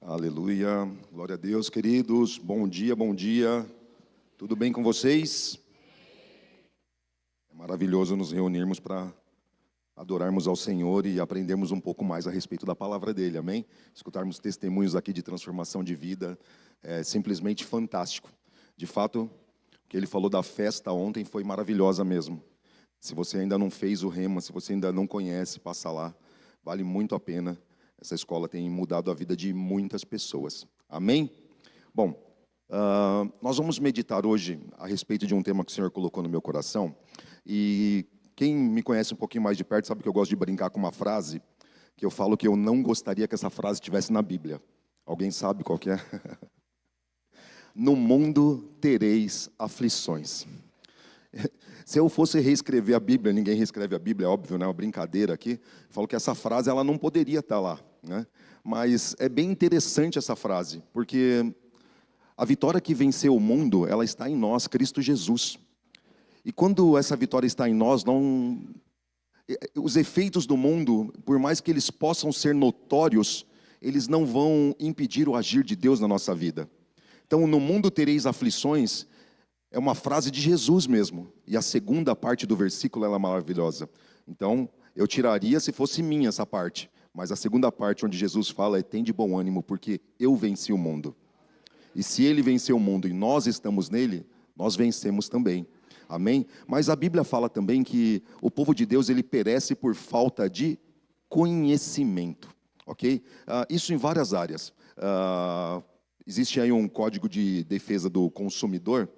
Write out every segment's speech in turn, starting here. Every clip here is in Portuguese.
Aleluia, glória a Deus, queridos, bom dia, tudo bem com vocês? É maravilhoso nos reunirmos para adorarmos ao Senhor e aprendermos um pouco mais a respeito da palavra dEle, amém? Escutarmos testemunhos aqui de transformação de vida é simplesmente fantástico. De fato, o que ele falou da festa ontem foi maravilhosa mesmo. Se você ainda não fez o Rema, se você ainda não conhece, passa lá, vale muito a pena. Essa escola tem mudado a vida de muitas pessoas. Amém? Bom, nós vamos meditar hoje a respeito de um tema que o Senhor colocou no meu coração. E quem me conhece um pouquinho mais de perto sabe que eu gosto de brincar com uma frase, que eu falo que eu não gostaria que essa frase estivesse na Bíblia. Alguém sabe qual que é? No mundo tereis aflições. Se eu fosse reescrever a Bíblia, ninguém reescreve a Bíblia, é óbvio, né? Uma brincadeira aqui. Eu falo que essa frase ela não poderia estar lá, né? Mas é bem interessante essa frase, porque a vitória que venceu o mundo, ela está em nós, Cristo Jesus. E quando essa vitória está em nós, os efeitos do mundo, por mais que eles possam ser notórios, eles não vão impedir o agir de Deus na nossa vida. Então, no mundo tereis aflições. É uma frase de Jesus mesmo. E a segunda parte do versículo ela é maravilhosa. Então, eu tiraria se fosse minha essa parte. Mas a segunda parte, onde Jesus fala, é: tem de bom ânimo, porque eu venci o mundo. E se ele venceu o mundo e nós estamos nele, nós vencemos também. Amém? Mas a Bíblia fala também que o povo de Deus, ele perece por falta de conhecimento. Ok? Isso em várias áreas. Existe aí um código de defesa do consumidor,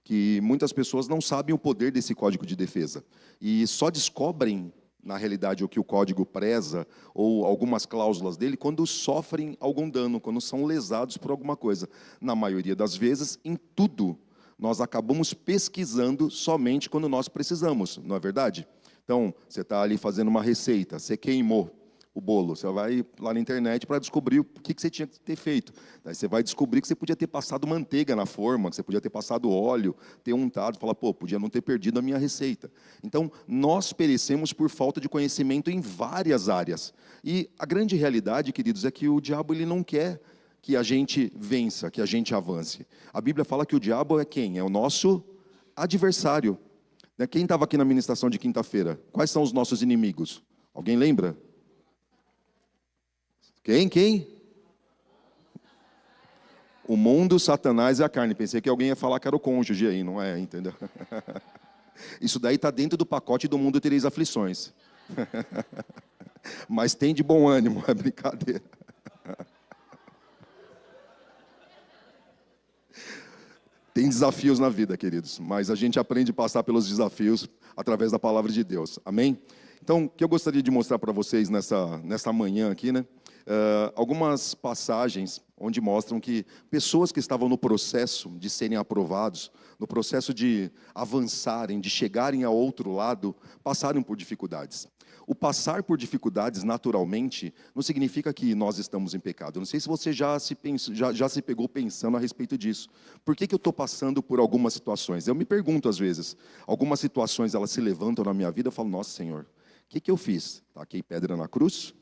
que muitas pessoas não sabem o poder desse código de defesa. E só descobrem, na realidade, o que o código preza, ou algumas cláusulas dele, quando sofrem algum dano, quando são lesados por alguma coisa. Na maioria das vezes, em tudo, nós acabamos pesquisando somente quando nós precisamos, não é verdade? Então, você está ali fazendo uma receita, você queimou o bolo, você vai lá na internet para descobrir o que você tinha que ter feito. Daí você vai descobrir que você podia ter passado manteiga na forma, que você podia ter passado óleo, ter untado, falar, podia não ter perdido a minha receita. Então, nós perecemos por falta de conhecimento em várias áreas. E a grande realidade, queridos, é que o diabo ele não quer que a gente vença, que a gente avance. A Bíblia fala que o diabo é quem? É o nosso adversário. Quem estava aqui na ministração de quinta-feira? Quais são os nossos inimigos? Alguém lembra? Quem? O mundo, Satanás e a carne. Pensei que alguém ia falar que era o cônjuge aí, não é, entendeu? Isso daí está dentro do pacote do mundo tereis aflições. Mas tem de bom ânimo, é brincadeira. Tem desafios na vida, queridos, mas a gente aprende a passar pelos desafios através da palavra de Deus, amém? Então, o que eu gostaria de mostrar para vocês nessa manhã aqui, né? Algumas passagens onde mostram que pessoas que estavam no processo de serem aprovados, no processo de avançarem, de chegarem ao outro lado, passaram por dificuldades. O passar por dificuldades naturalmente não significa que nós estamos em pecado. Eu não sei se você já se pegou pensando a respeito disso. Por que eu estou passando por algumas situações? Eu me pergunto às vezes, algumas situações elas se levantam na minha vida, eu falo, nossa Senhor, o que eu fiz? Taquei pedra na cruz?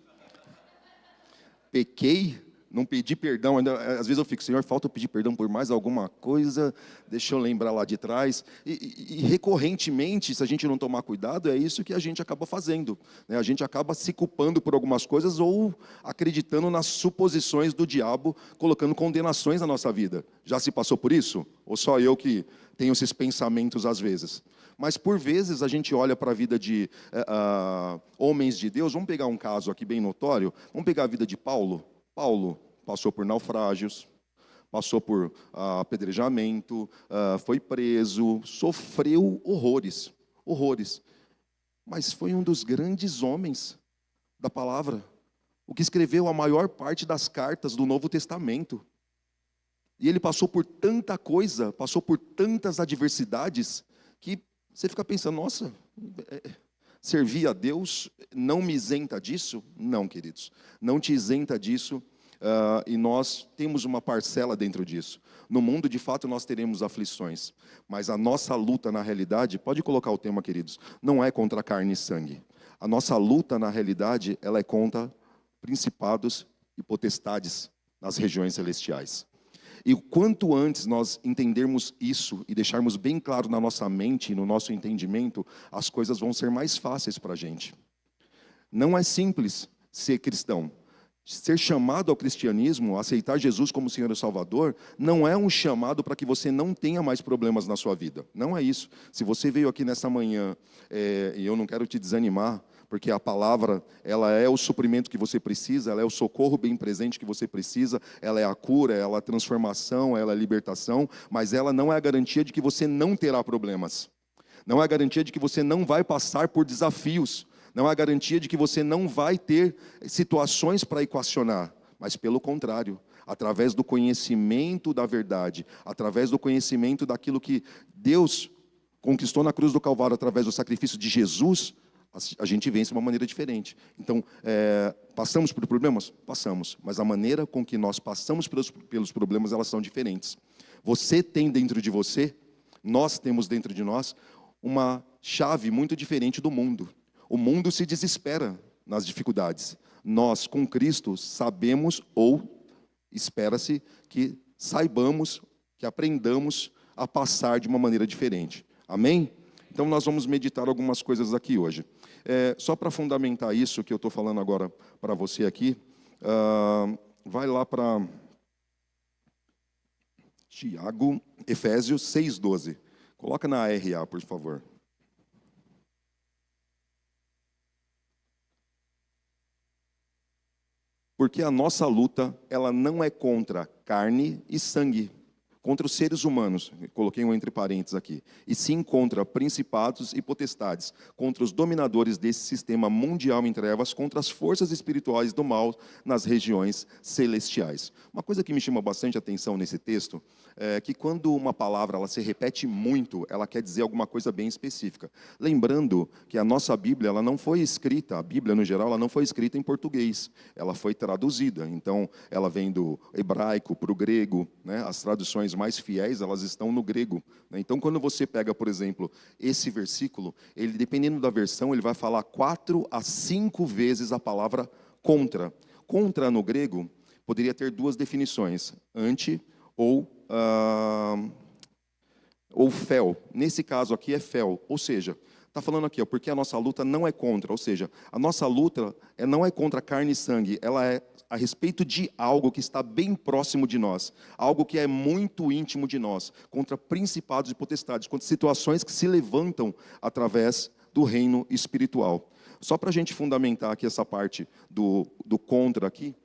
Pequei, não pedi perdão, às vezes eu fico, Senhor, falta eu pedir perdão por mais alguma coisa, deixa eu lembrar lá de trás, e recorrentemente, se a gente não tomar cuidado, é isso que a gente acaba fazendo, né? A gente acaba se culpando por algumas coisas, ou acreditando nas suposições do diabo, colocando condenações na nossa vida. Já se passou por isso? Ou só eu que tenho esses pensamentos às vezes? Mas por vezes a gente olha para a vida de homens de Deus. Vamos pegar um caso aqui bem notório. Vamos pegar a vida de Paulo. Paulo passou por naufrágios, passou por apedrejamento, foi preso, sofreu horrores. Mas foi um dos grandes homens da palavra, o que escreveu a maior parte das cartas do Novo Testamento. E ele passou por tanta coisa, passou por tantas adversidades, que você fica pensando, nossa, servir a Deus não me isenta disso? Não, queridos, não te isenta disso, e nós temos uma parcela dentro disso. No mundo, de fato, nós teremos aflições, mas a nossa luta, na realidade, pode colocar o tema, queridos, não é contra carne e sangue. A nossa luta, na realidade, ela é contra principados e potestades nas regiões celestiais. E quanto antes nós entendermos isso e deixarmos bem claro na nossa mente e no nosso entendimento, as coisas vão ser mais fáceis para a gente. Não é simples ser cristão. Ser chamado ao cristianismo, aceitar Jesus como Senhor e Salvador, não é um chamado para que você não tenha mais problemas na sua vida. Não é isso. Se você veio aqui nessa manhã, e eu não quero te desanimar, porque a palavra, ela é o suprimento que você precisa, ela é o socorro bem presente que você precisa, ela é a cura, ela é a transformação, ela é a libertação, mas ela não é a garantia de que você não terá problemas. Não é a garantia de que você não vai passar por desafios. Não há garantia de que você não vai ter situações para equacionar, mas pelo contrário, através do conhecimento da verdade, através do conhecimento daquilo que Deus conquistou na cruz do Calvário, através do sacrifício de Jesus, a gente vence de uma maneira diferente. Então, passamos por problemas? Passamos, mas a maneira com que nós passamos pelos problemas, elas são diferentes. Você tem dentro de você, nós temos dentro de nós, uma chave muito diferente do mundo. O mundo se desespera nas dificuldades. Nós, com Cristo, sabemos ou espera-se que saibamos, que aprendamos a passar de uma maneira diferente. Amém? Então, nós vamos meditar algumas coisas aqui hoje. Só para fundamentar isso que eu estou falando agora para você aqui, vai lá para Efésios 6:12. Coloca na RA, por favor. Porque a nossa luta, ela não é contra carne e sangue, contra os seres humanos, coloquei um entre parênteses aqui, e sim contra principados e potestades, contra os dominadores desse sistema mundial em trevas, contra as forças espirituais do mal nas regiões celestiais. Uma coisa que me chama bastante atenção nesse texto é que quando uma palavra ela se repete muito, ela quer dizer alguma coisa bem específica. Lembrando que a nossa Bíblia, ela não foi escrita, a Bíblia no geral, ela não foi escrita em português, ela foi traduzida. Então, ela vem do hebraico para o grego, né? As traduções mais fiéis, elas estão no grego, né? Então, quando você pega, por exemplo, esse versículo, ele, dependendo da versão, ele vai falar 4 a 5 vezes a palavra contra. Contra, no grego, poderia ter duas definições, anti ou fel. Nesse caso aqui é fel, ou seja, está falando aqui, porque a nossa luta não é contra, ou seja, a nossa luta não é contra carne e sangue, ela é a respeito de algo que está bem próximo de nós, algo que é muito íntimo de nós, contra principados e potestades, contra situações que se levantam através do reino espiritual. Só para a gente fundamentar aqui essa parte do contra aqui,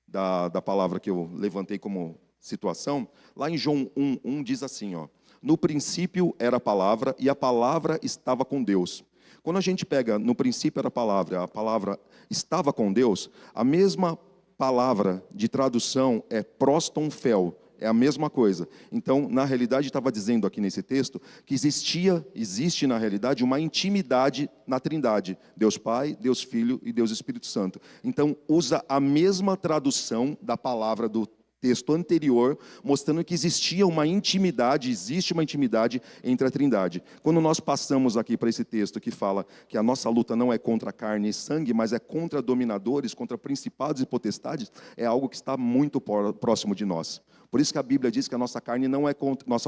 da palavra que eu levantei como situação, lá em João 1:1 diz assim, no princípio era a palavra e a palavra estava com Deus. Quando a gente pega no princípio era a palavra estava com Deus, a mesma palavra de tradução é proston fel, é a mesma coisa. Então, na realidade, estava dizendo aqui nesse texto que existe na realidade uma intimidade na Trindade, Deus Pai, Deus Filho e Deus Espírito Santo. Então, usa a mesma tradução da palavra do texto anterior, mostrando que existe uma intimidade entre a Trindade. Quando nós passamos aqui para esse texto que fala que a nossa luta não é contra carne e sangue, mas é contra dominadores, contra principados e potestades, é algo que está muito próximo de nós. Por isso que a Bíblia diz que a nossa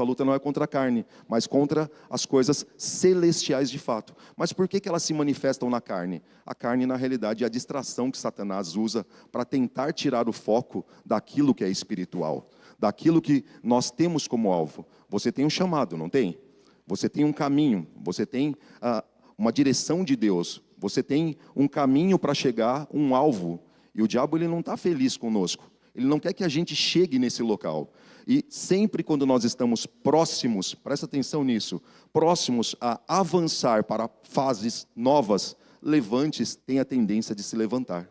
luta não é contra a carne, mas contra as coisas celestiais de fato. Mas por que elas se manifestam na carne? A carne, na realidade, é a distração que Satanás usa para tentar tirar o foco daquilo que é espiritual, daquilo que nós temos como alvo. Você tem um chamado, não tem? Você tem um caminho, você tem uma direção de Deus, você tem um caminho para chegar, um alvo. E o diabo ele não está feliz conosco. Ele não quer que a gente chegue nesse local. E sempre quando nós estamos próximos, presta atenção nisso, próximos a avançar para fases novas, levantes têm a tendência de se levantar.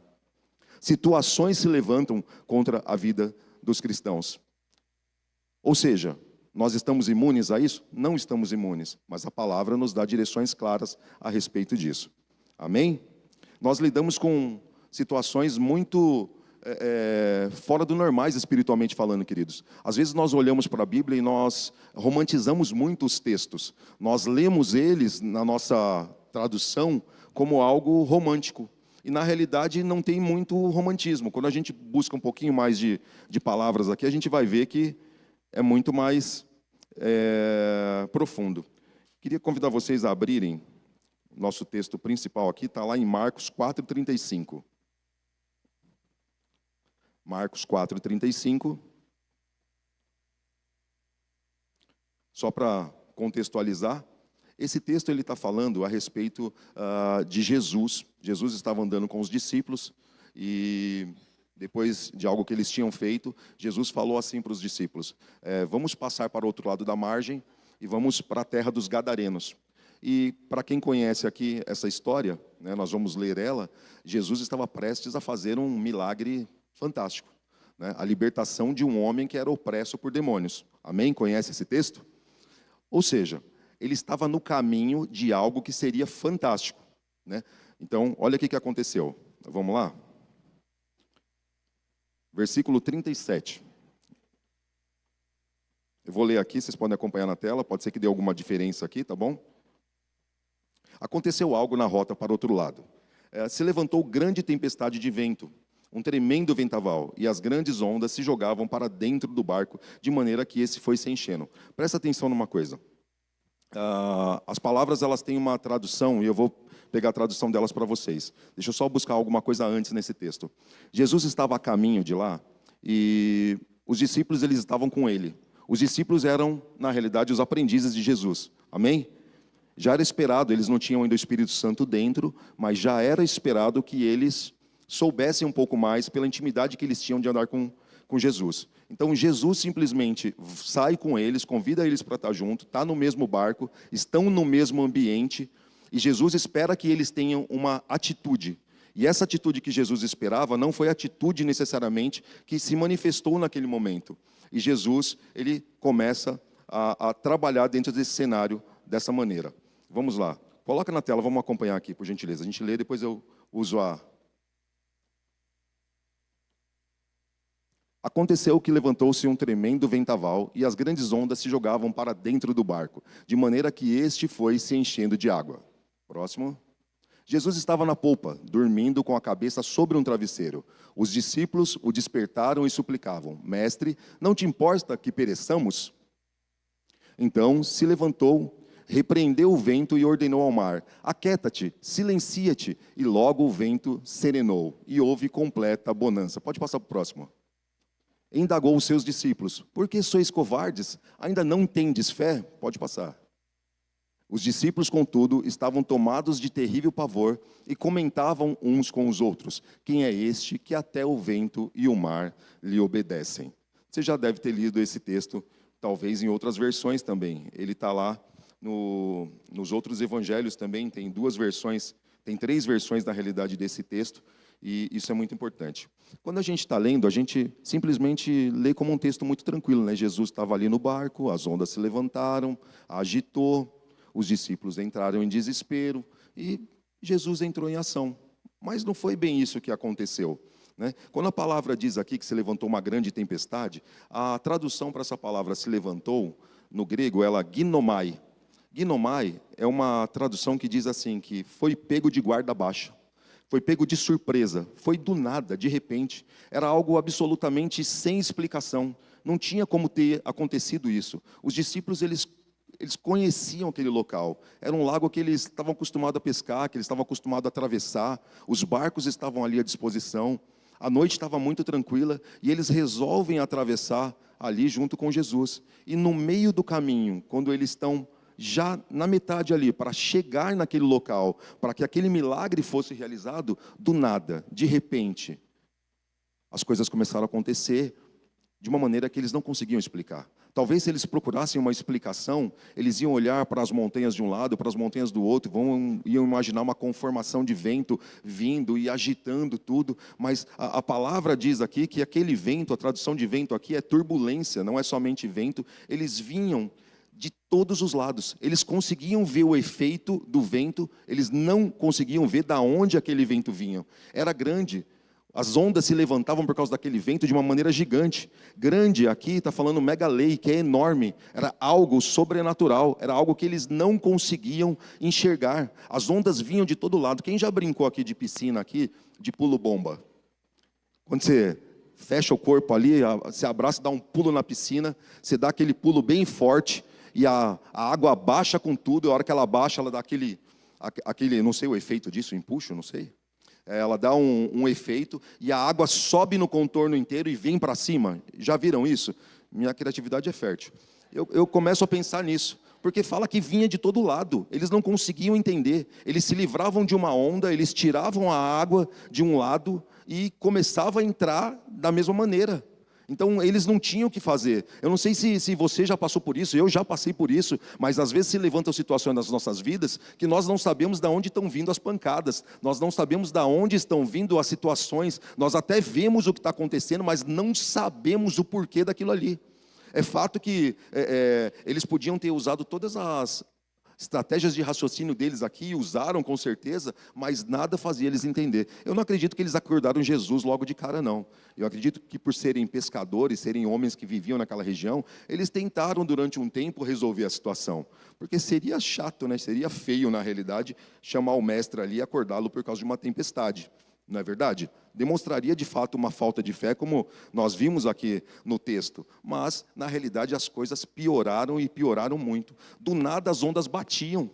Situações se levantam contra a vida dos cristãos. Ou seja, nós estamos imunes a isso? Não estamos imunes, mas a palavra nos dá direções claras a respeito disso. Amém? Nós lidamos com situações muito fora do normais espiritualmente falando, queridos. Às vezes nós olhamos para a Bíblia e nós romantizamos muito os textos. Nós lemos eles na nossa tradução como algo romântico. E, na realidade, não tem muito romantismo. Quando a gente busca um pouquinho mais de palavras aqui, a gente vai ver que é muito mais profundo. Queria convidar vocês a abrirem nosso texto principal aqui, está lá em Marcos 4,35. Marcos 4,35. Só para contextualizar, esse texto ele está falando a respeito de Jesus. Jesus estava andando com os discípulos e depois de algo que eles tinham feito, Jesus falou assim para os discípulos: vamos passar para o outro lado da margem e vamos para a terra dos Gadarenos. E para quem conhece aqui essa história, né, nós vamos ler ela. Jesus estava prestes a fazer um milagre fantástico, né, a libertação de um homem que era opresso por demônios. Amém? Conhece esse texto? Ou seja, ele estava no caminho de algo que seria fantástico, né? Então, olha o que aconteceu. Vamos lá? Versículo 37. Eu vou ler aqui, vocês podem acompanhar na tela, pode ser que dê alguma diferença aqui, tá bom? Aconteceu algo na rota para o outro lado. Se levantou grande tempestade de vento, um tremendo vendaval, e as grandes ondas se jogavam para dentro do barco, de maneira que esse foi se enchendo. Presta atenção numa coisa. As palavras elas têm uma tradução, e eu vou pegar a tradução delas para vocês. Deixa eu só buscar alguma coisa antes nesse texto. Jesus estava a caminho de lá, e os discípulos eles estavam com ele. Os discípulos eram, na realidade, os aprendizes de Jesus. Amém? Já era esperado, eles não tinham ainda o Espírito Santo dentro, mas já era esperado que eles soubessem um pouco mais pela intimidade que eles tinham de andar com Jesus. Então, Jesus simplesmente sai com eles, convida eles para estar junto, está no mesmo barco, estão no mesmo ambiente, e Jesus espera que eles tenham uma atitude. E essa atitude que Jesus esperava não foi a atitude necessariamente que se manifestou naquele momento. E Jesus, ele começa a trabalhar dentro desse cenário dessa maneira. Vamos lá. Coloca na tela, vamos acompanhar aqui, por gentileza. A gente lê, depois eu uso a... Aconteceu que levantou-se um tremendo vendaval e as grandes ondas se jogavam para dentro do barco, de maneira que este foi se enchendo de água. Próximo. Jesus estava na polpa, dormindo com a cabeça sobre um travesseiro. Os discípulos o despertaram e suplicavam: Mestre, não te importa que pereçamos? Então se levantou, repreendeu o vento e ordenou ao mar: Aquieta-te, silencia-te. E logo o vento serenou e houve completa bonança. Pode passar para o próximo. Indagou os seus discípulos: Por que sois covardes? Ainda não tendes fé? Pode passar. Os discípulos, contudo, estavam tomados de terrível pavor e comentavam uns com os outros: Quem é este que até o vento e o mar lhe obedecem? Você já deve ter lido esse texto, talvez em outras versões também. Ele está lá nos outros evangelhos também, tem 2 versões, tem 3 versões na realidade desse texto, e isso é muito importante. Quando a gente está lendo, a gente simplesmente lê como um texto muito tranquilo, né? Jesus estava ali no barco, as ondas se levantaram, agitou, os discípulos entraram em desespero e Jesus entrou em ação. Mas não foi bem isso que aconteceu, né? Quando a palavra diz aqui que se levantou uma grande tempestade, a tradução para essa palavra se levantou, no grego, ela ginomai. Ginomai é uma tradução que diz assim, que foi pego de guarda baixa. Foi pego de surpresa, foi do nada, de repente. Era algo absolutamente sem explicação. Não tinha como ter acontecido isso. Os discípulos, eles conheciam aquele local. Era um lago que eles estavam acostumados a pescar, que eles estavam acostumados a atravessar. Os barcos estavam ali à disposição. A noite estava muito tranquila e eles resolvem atravessar ali junto com Jesus. E no meio do caminho, quando eles estão já na metade ali, para chegar naquele local, para que aquele milagre fosse realizado, do nada, de repente, as coisas começaram a acontecer de uma maneira que eles não conseguiam explicar. Talvez se eles procurassem uma explicação, eles iam olhar para as montanhas de um lado, para as montanhas do outro, iam imaginar uma conformação de vento vindo e agitando tudo, mas a palavra diz aqui que aquele vento, a tradução de vento aqui é turbulência, não é somente vento, eles vinham de todos os lados. Eles conseguiam ver o efeito do vento, eles não conseguiam ver de onde aquele vento vinha. Era grande. As ondas se levantavam por causa daquele vento de uma maneira gigante. Grande, aqui está falando megalei, que é enorme. Era algo sobrenatural, era algo que eles não conseguiam enxergar. As ondas vinham de todo lado. Quem já brincou aqui de piscina, aqui, de pulo-bomba? Quando você fecha o corpo ali, você abraça, dá um pulo na piscina, você dá aquele pulo bem forte, e a água baixa com tudo, e a hora que ela baixa, ela dá aquele, não sei o efeito disso, empuxo, não sei. Ela dá um efeito e a água sobe no contorno inteiro e vem para cima. Já viram isso? Minha criatividade é fértil. Eu começo a pensar nisso, porque fala que vinha de todo lado. Eles não conseguiam entender. Eles se livravam de uma onda, eles tiravam a água de um lado e começava a entrar da mesma maneira. Então, eles não tinham o que fazer. Eu não sei se você já passou por isso, eu já passei por isso, mas às vezes se levantam situações nas nossas vidas que nós não sabemos de onde estão vindo as pancadas, nós não sabemos de onde estão vindo as situações, nós até vemos o que está acontecendo, mas não sabemos o porquê daquilo ali. É fato que eles podiam ter usado todas as estratégias de raciocínio deles aqui, usaram com certeza, mas nada fazia eles entender. Eu não acredito que eles acordaram Jesus logo de cara, não. Eu acredito que por serem pescadores, serem homens que viviam naquela região, eles tentaram durante um tempo resolver a situação. Porque seria chato, né? Seria feio, na realidade, chamar o mestre ali e acordá-lo por causa de uma tempestade. Não é verdade? Demonstraria de fato uma falta de fé, como nós vimos aqui no texto. Mas, na realidade, as coisas pioraram e pioraram muito. Do nada as ondas batiam.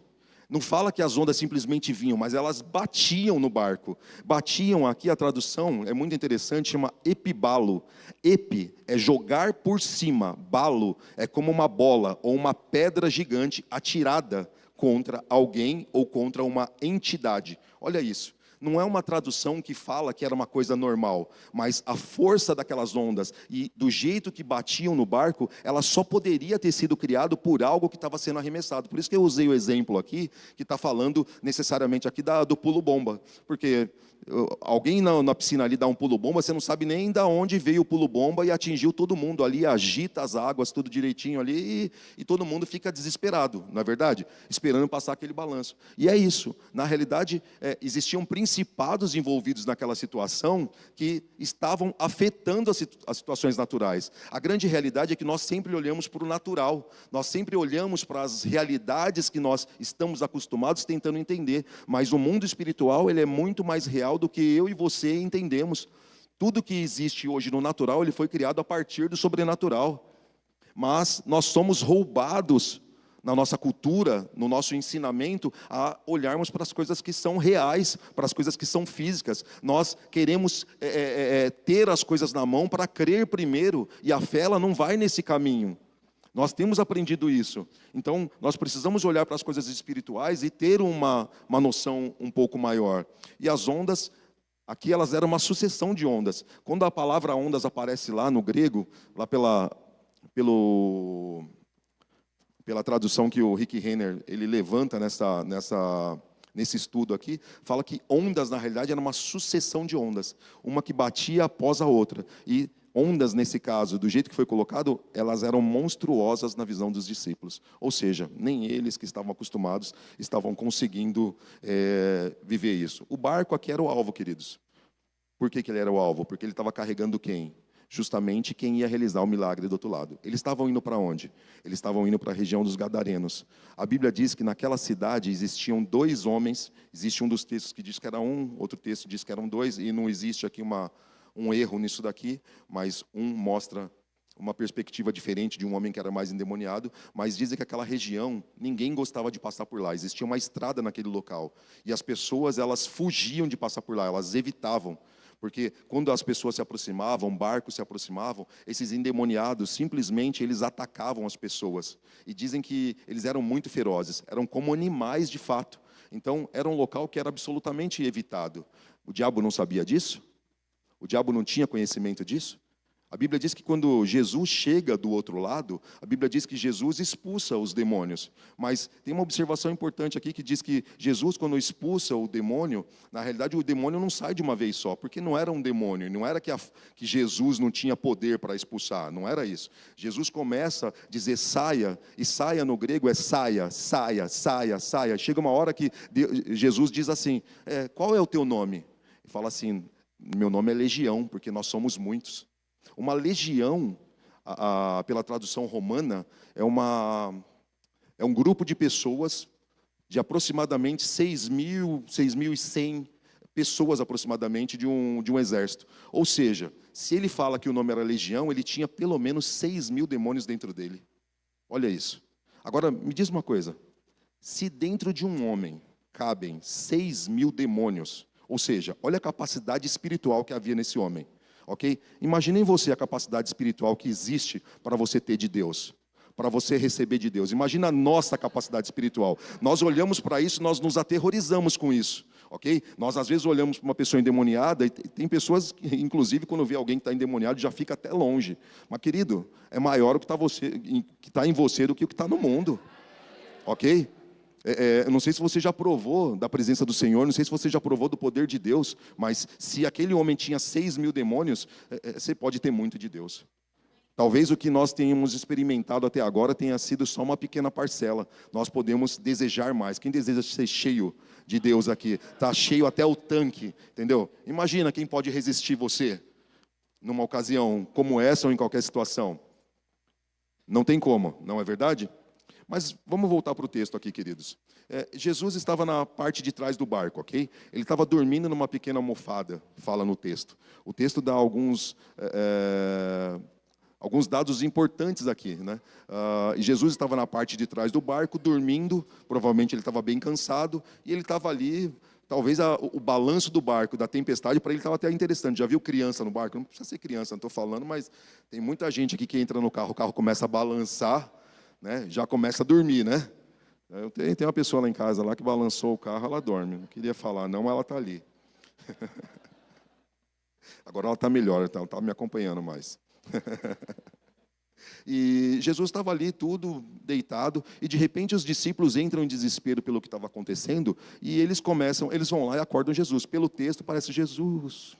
Não fala que as ondas simplesmente vinham, mas elas batiam no barco. Batiam, aqui a tradução é muito interessante, chama epibalo. Epi é jogar por cima, balo é como uma bola ou uma pedra gigante atirada contra alguém ou contra uma entidade. Olha isso. Não é uma tradução que fala que era uma coisa normal, mas a força daquelas ondas e do jeito que batiam no barco, ela só poderia ter sido criado por algo que estava sendo arremessado. Por isso que eu usei o exemplo aqui, que está falando necessariamente aqui do pulo-bomba. Porque alguém na piscina ali dá um pulo-bomba, você não sabe nem de onde veio o pulo-bomba e atingiu todo mundo ali, agita as águas, tudo direitinho ali, e todo mundo fica desesperado, não é verdade? Esperando passar aquele balanço. E é isso. Na realidade, existiam principados envolvidos naquela situação que estavam afetando as situações naturais. A grande realidade é que nós sempre olhamos para o natural, nós sempre olhamos para as realidades que nós estamos acostumados tentando entender, mas o mundo espiritual ele é muito mais real do que eu e você entendemos. Tudo que existe hoje no natural, ele foi criado a partir do sobrenatural. Mas nós somos roubados na nossa cultura, no nosso ensinamento, a olharmos para as coisas que são reais, para as coisas que são físicas. Nós queremos ter as coisas na mão para crer primeiro, e a fé ela não vai nesse caminho. Nós temos aprendido isso. Então, nós precisamos olhar para as coisas espirituais e ter uma noção um pouco maior. E as ondas, aqui elas eram uma sucessão de ondas. Quando a palavra ondas aparece lá no grego, lá pela tradução que o Rick Renner ele levanta nesse estudo aqui, fala que ondas, na realidade, era uma sucessão de ondas. Uma que batia após a outra. E ondas, nesse caso, do jeito que foi colocado, elas eram monstruosas na visão dos discípulos. Ou seja, nem eles que estavam acostumados estavam conseguindo viver isso. O barco aqui era o alvo, queridos. Por que ele era o alvo? Porque ele estava carregando quem? Justamente quem ia realizar o milagre do outro lado. Eles estavam indo para onde? Eles estavam indo para a região dos Gadarenos. A Bíblia diz que naquela cidade existiam 2 homens. Existe um dos textos que diz que era um, outro texto diz que eram 2, e não existe aqui um erro nisso daqui, mas um mostra uma perspectiva diferente de um homem que era mais endemoniado, mas dizem que aquela região, ninguém gostava de passar por lá, existia uma estrada naquele local, e as pessoas, elas fugiam de passar por lá, elas evitavam, porque quando as pessoas se aproximavam, barcos se aproximavam, esses endemoniados, simplesmente, eles atacavam as pessoas, e dizem que eles eram muito ferozes, eram como animais de fato, então era um local que era absolutamente evitado. O diabo não sabia disso? O diabo não tinha conhecimento disso? A Bíblia diz que quando Jesus chega do outro lado, a Bíblia diz que Jesus expulsa os demônios. Mas tem uma observação importante aqui que diz que Jesus, quando expulsa o demônio, na realidade o demônio não sai de uma vez só, porque não era um demônio, não era que Jesus não tinha poder para expulsar, não era isso. Jesus começa a dizer saia, e saia no grego é saia, saia, saia, saia. Chega uma hora que Jesus diz assim, qual é o teu nome? Ele fala assim, Meu nome é legião, porque nós somos muitos. Uma legião, pela tradução romana, é um grupo de pessoas de aproximadamente 6.100 pessoas aproximadamente de um exército. Ou seja, se ele fala que o nome era legião, ele tinha pelo menos 6.000 demônios dentro dele. Olha isso. Agora, me diz uma coisa. Se dentro de um homem cabem 6.000 demônios, ou seja, olha a capacidade espiritual que havia nesse homem. Ok? Imaginem você a capacidade espiritual que existe para você ter de Deus, para você receber de Deus. Imagina a nossa capacidade espiritual. Nós olhamos para isso, nós nos aterrorizamos com isso. Ok? Nós às vezes olhamos para uma pessoa endemoniada e tem pessoas que, inclusive, quando vê alguém que está endemoniado, já fica até longe. Mas, querido, é maior o que está em você do que o que está no mundo. Ok? Eu não sei se você já provou da presença do Senhor, não sei se você já provou do poder de Deus, mas se aquele homem tinha 6.000 demônios, você pode ter muito de Deus. Talvez o que nós tenhamos experimentado até agora tenha sido só uma pequena parcela. Nós podemos desejar mais. Quem deseja ser cheio de Deus aqui? Está cheio até o tanque, entendeu? Imagina quem pode resistir você numa ocasião como essa ou em qualquer situação. Não tem como, não é verdade? Mas vamos voltar para o texto aqui, queridos. Jesus estava na parte de trás do barco, ok? Ele estava dormindo numa pequena almofada, fala no texto. O texto dá alguns dados importantes aqui, né? E Jesus estava na parte de trás do barco, dormindo, provavelmente ele estava bem cansado, e ele estava ali, talvez o balanço do barco, da tempestade, para ele estava até interessante. Já viu criança no barco? Não precisa ser criança, não estou falando, mas tem muita gente aqui que entra no carro, o carro começa a balançar, né? Já começa a dormir, né? Tem uma pessoa lá em casa lá que balançou o carro, ela dorme. Não queria falar não, mas ela está ali. Agora ela está melhor, então, ela está me acompanhando mais. E Jesus estava ali, tudo deitado, e de repente os discípulos entram em desespero pelo que estava acontecendo, e eles vão lá e acordam Jesus. Pelo texto parece: Jesus,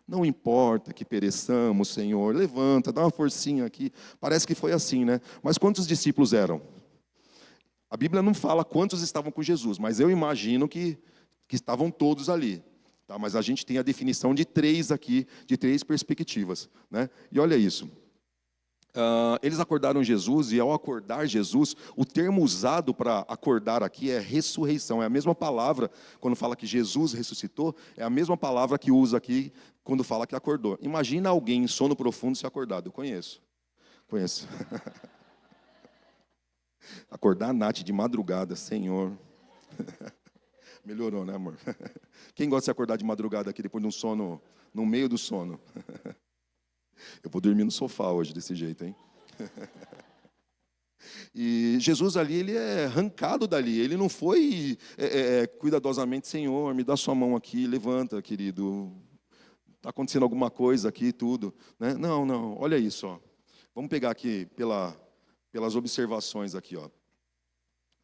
não importa que pereçamos, Senhor, levanta, dá uma forcinha aqui. Parece que foi assim, né? Mas quantos discípulos eram? A Bíblia não fala quantos estavam com Jesus, mas eu imagino que estavam todos ali. Tá? Mas a gente tem a definição de 3 aqui, de 3 perspectivas, né? E olha isso. Eles acordaram Jesus, e ao acordar Jesus, o termo usado para acordar aqui é ressurreição. É a mesma palavra, quando fala que Jesus ressuscitou, é a mesma palavra que usa aqui quando fala que acordou. Imagina alguém em sono profundo se acordado. Eu conheço. Acordar a Nath de madrugada, Senhor. Melhorou, né, amor? Quem gosta de acordar de madrugada aqui depois de um sono, no meio do sono? Eu vou dormir no sofá hoje desse jeito, hein? E Jesus ali, ele é arrancado dali. Ele não foi cuidadosamente: Senhor, me dá sua mão aqui, levanta, querido. Está acontecendo alguma coisa aqui, tudo, né? Não, olha isso, ó. Vamos pegar aqui pelas observações aqui, ó.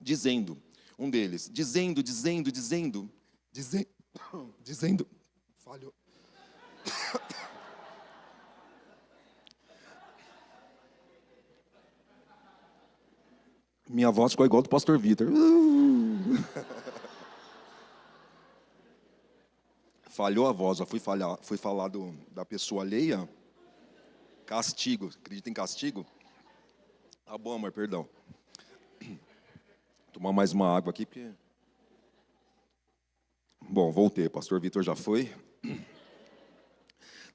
Dizendo, um deles, dizendo, falhou. Minha voz ficou igual do pastor Vitor. Falhou a voz, já fui falar da pessoa alheia. Castigo, acredita em castigo? Tá bom, amor, perdão. Tomar mais uma água aqui, porque... Bom, voltei, pastor Vitor já foi.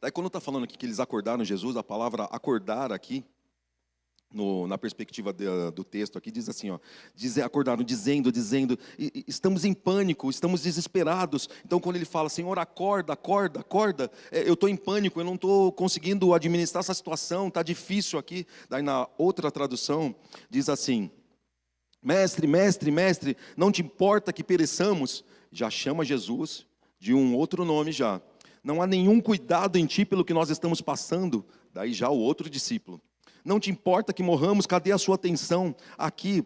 Daí quando está falando aqui que eles acordaram Jesus, a palavra acordar aqui, na perspectiva do texto aqui, diz assim, ó, acordaram dizendo, estamos em pânico, estamos desesperados. Então quando ele fala: Senhor, acorda, eu estou em pânico, eu não estou conseguindo administrar essa situação, está difícil aqui. Daí na outra tradução diz assim: mestre, não te importa que pereçamos? Já chama Jesus de um outro nome já. Não há nenhum cuidado em ti pelo que nós estamos passando. Daí já o outro discípulo: não te importa que morramos? Cadê a sua atenção? Aqui,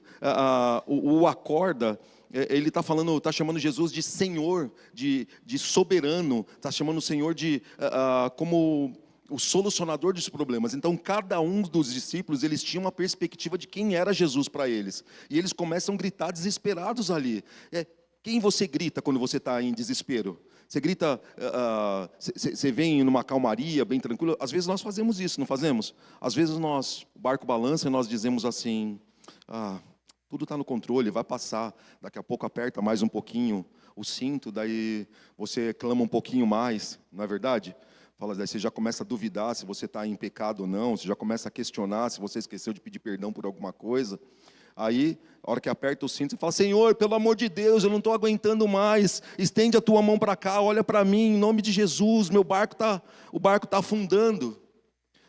o acorda, ele está chamando Jesus de Senhor, de soberano, está chamando o Senhor como o solucionador dos problemas. Então, cada um dos discípulos, eles tinham uma perspectiva de quem era Jesus para eles. E eles começam a gritar desesperados ali. Quem você grita quando você está em desespero? Você grita, você vem numa calmaria, bem tranquilo. Às vezes nós fazemos isso, não fazemos? Às vezes o barco balança e nós dizemos assim, tudo está no controle, vai passar. Daqui a pouco aperta mais um pouquinho o cinto, daí você clama um pouquinho mais, não é verdade? Daí você já começa a duvidar se você está em pecado ou não, você já começa a questionar se você esqueceu de pedir perdão por alguma coisa. Aí, a hora que aperta o cinto, você fala, Senhor, pelo amor de Deus, eu não estou aguentando mais, estende a tua mão para cá, olha para mim, em nome de Jesus, o barco está afundando.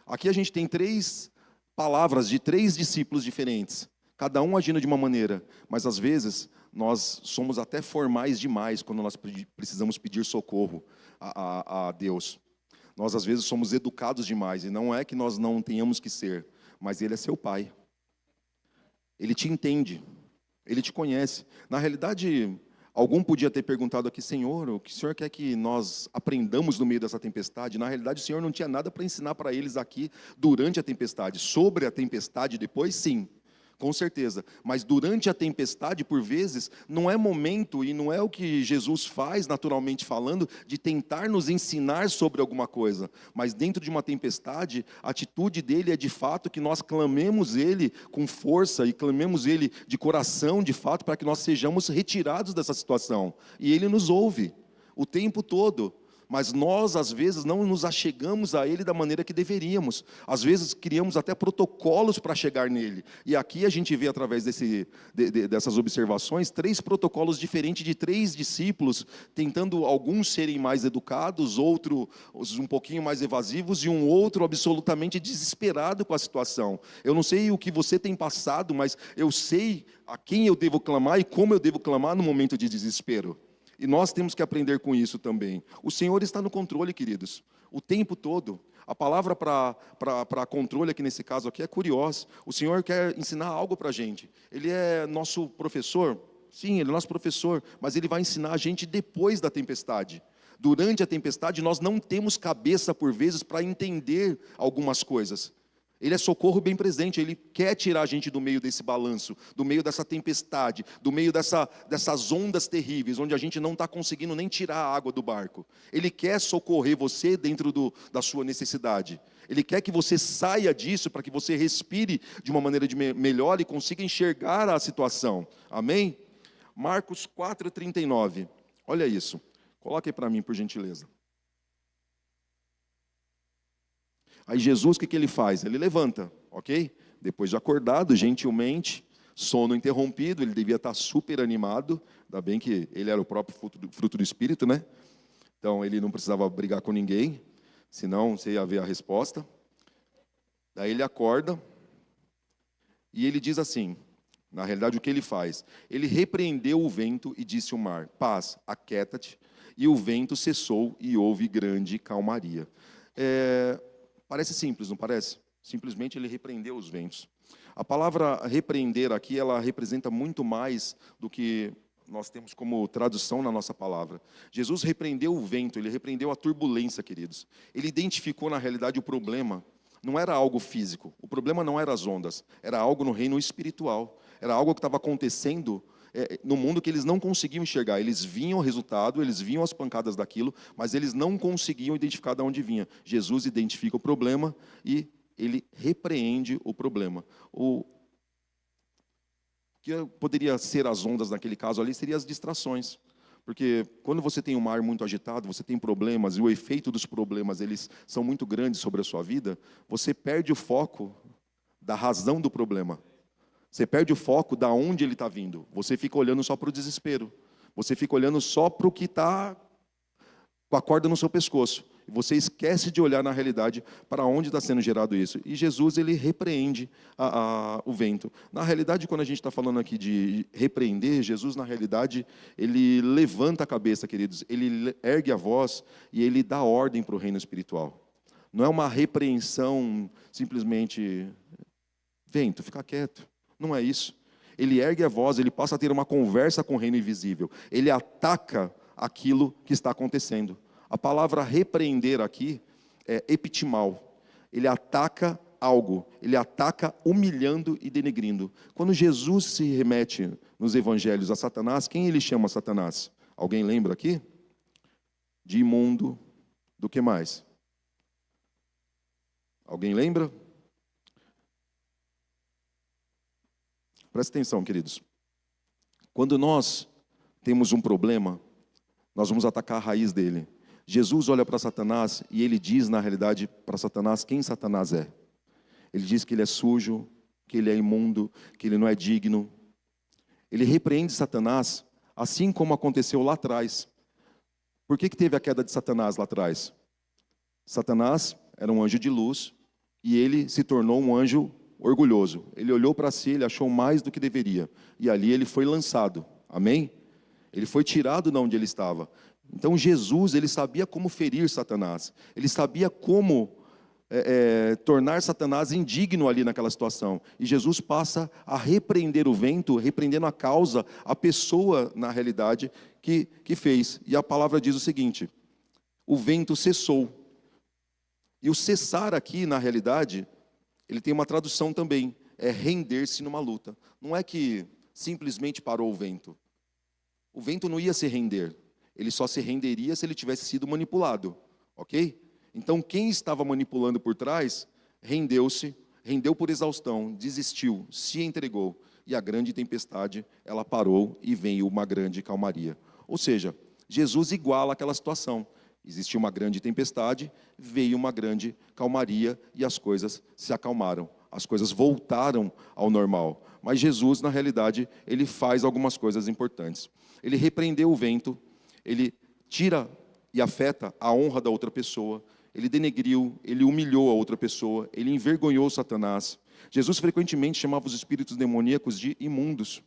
Aqui a gente tem 3 palavras de 3 discípulos diferentes, cada um agindo de uma maneira, mas às vezes nós somos até formais demais quando nós precisamos pedir socorro a Deus. Nós às vezes somos educados demais, e não é que nós não tenhamos que ser, mas Ele é seu Pai. Ele te entende, Ele te conhece. Na realidade, algum podia ter perguntado aqui, Senhor, o que o Senhor quer que nós aprendamos no meio dessa tempestade? Na realidade, o Senhor não tinha nada para ensinar para eles aqui durante a tempestade. Sobre a tempestade depois, sim, com certeza. Mas durante a tempestade, por vezes, não é momento, e não é o que Jesus faz, naturalmente falando, de tentar nos ensinar sobre alguma coisa. Mas dentro de uma tempestade, a atitude dele é de fato que nós clamemos ele com força, e clamemos ele de coração, de fato, para que nós sejamos retirados dessa situação. E ele nos ouve o tempo todo. Mas nós, às vezes, não nos achegamos a Ele da maneira que deveríamos. Às vezes, criamos até protocolos para chegar nele. E aqui a gente vê, através dessas observações, 3 protocolos diferentes de 3 discípulos, tentando alguns serem mais educados, outros um pouquinho mais evasivos, e um outro absolutamente desesperado com a situação. Eu não sei o que você tem passado, mas eu sei a quem eu devo clamar e como eu devo clamar no momento de desespero. E nós temos que aprender com isso também. O Senhor está no controle, queridos, o tempo todo. A palavra para controle aqui nesse caso aqui é kurios. O Senhor quer ensinar algo para a gente. Ele é nosso professor? Sim, Ele é nosso professor, mas Ele vai ensinar a gente depois da tempestade. Durante a tempestade, nós não temos cabeça, por vezes, para entender algumas coisas. Ele é socorro bem presente, Ele quer tirar a gente do meio desse balanço, do meio dessa tempestade, do meio dessas ondas terríveis, onde a gente não está conseguindo nem tirar a água do barco. Ele quer socorrer você dentro da sua necessidade. Ele quer que você saia disso, para que você respire de uma maneira melhor e consiga enxergar a situação. Amém? Marcos 4,39. Olha isso. Coloque aí para mim, por gentileza. Aí Jesus, o que Ele faz? Ele levanta, ok? Depois de acordado, gentilmente, sono interrompido, ele devia estar super animado, ainda bem que ele era o próprio fruto do Espírito, né? Então, ele não precisava brigar com ninguém, senão você ia ver a resposta. Daí ele acorda, e ele diz assim, na realidade o que ele faz? Ele repreendeu o vento e disse ao mar, paz, aquieta-te, e o vento cessou e houve grande calmaria. Parece simples, não parece? Simplesmente ele repreendeu os ventos. A palavra repreender aqui, ela representa muito mais do que nós temos como tradução na nossa palavra. Jesus repreendeu o vento, ele repreendeu a turbulência, queridos. Ele identificou na realidade o problema. Não era algo físico, o problema não era as ondas, era algo no reino espiritual. Era algo que estava acontecendo no mundo que eles não conseguiam enxergar. Eles viam o resultado, eles viam as pancadas daquilo, mas eles não conseguiam identificar de onde vinha. Jesus identifica o problema e ele repreende o problema. O que poderia ser as ondas naquele caso ali seriam as distrações. Porque quando você tem um mar muito agitado, você tem problemas, e o efeito dos problemas eles são muito grandes sobre a sua vida, você perde o foco da razão do problema. Você perde o foco da onde ele está vindo. Você fica olhando só para o desespero. Você fica olhando só para o que está com a corda no seu pescoço. E você esquece de olhar na realidade para onde está sendo gerado isso. E Jesus, ele repreende o vento. Na realidade, quando a gente está falando aqui de repreender, Jesus, na realidade, ele levanta a cabeça, queridos. Ele ergue a voz e ele dá ordem para o reino espiritual. Não é uma repreensão simplesmente, vento, fica quieto. Não é isso. Ele ergue a voz, ele passa a ter uma conversa com o reino invisível. Ele ataca aquilo que está acontecendo. A palavra repreender aqui é epitimal. Ele ataca algo. Ele ataca humilhando e denegrindo. Quando Jesus se remete nos evangelhos a Satanás, quem ele chama Satanás? Alguém lembra aqui? de imundo, do que mais? Alguém lembra? Presta atenção, queridos. Quando nós temos um problema, nós vamos atacar a raiz dele. Jesus olha para Satanás e ele diz, na realidade, para Satanás quem Satanás é. Ele diz que ele é sujo, que ele é imundo, que ele não é digno. Ele repreende Satanás, assim como aconteceu lá atrás. Por que teve a queda de Satanás lá atrás? Satanás era um anjo de luz e ele se tornou um anjo orgulhoso. Ele olhou para si, ele achou mais do que deveria. E ali ele foi lançado. Amém? Ele foi tirado de onde ele estava. Então Jesus, ele sabia como ferir Satanás. Ele sabia como tornar Satanás indigno ali naquela situação. E Jesus passa a repreender o vento, repreendendo a causa, a pessoa, na realidade, que fez. E a palavra diz o seguinte: o vento cessou. E o cessar aqui, na realidade, ele tem uma tradução também, é render-se numa luta. Não é que simplesmente parou o vento. O vento não ia se render. Ele só se renderia se ele tivesse sido manipulado. Ok? Então, quem estava manipulando por trás, rendeu-se, rendeu por exaustão, desistiu, se entregou. E a grande tempestade, ela parou e veio uma grande calmaria. Ou seja, Jesus iguala aquela situação. Existiu uma grande tempestade, veio uma grande calmaria e as coisas se acalmaram. As coisas voltaram ao normal. Mas Jesus, na realidade, ele faz algumas coisas importantes. Ele repreendeu o vento, ele tira e afeta a honra da outra pessoa, ele denegriu, ele humilhou a outra pessoa, ele envergonhou Satanás. Jesus frequentemente chamava os espíritos demoníacos de imundos,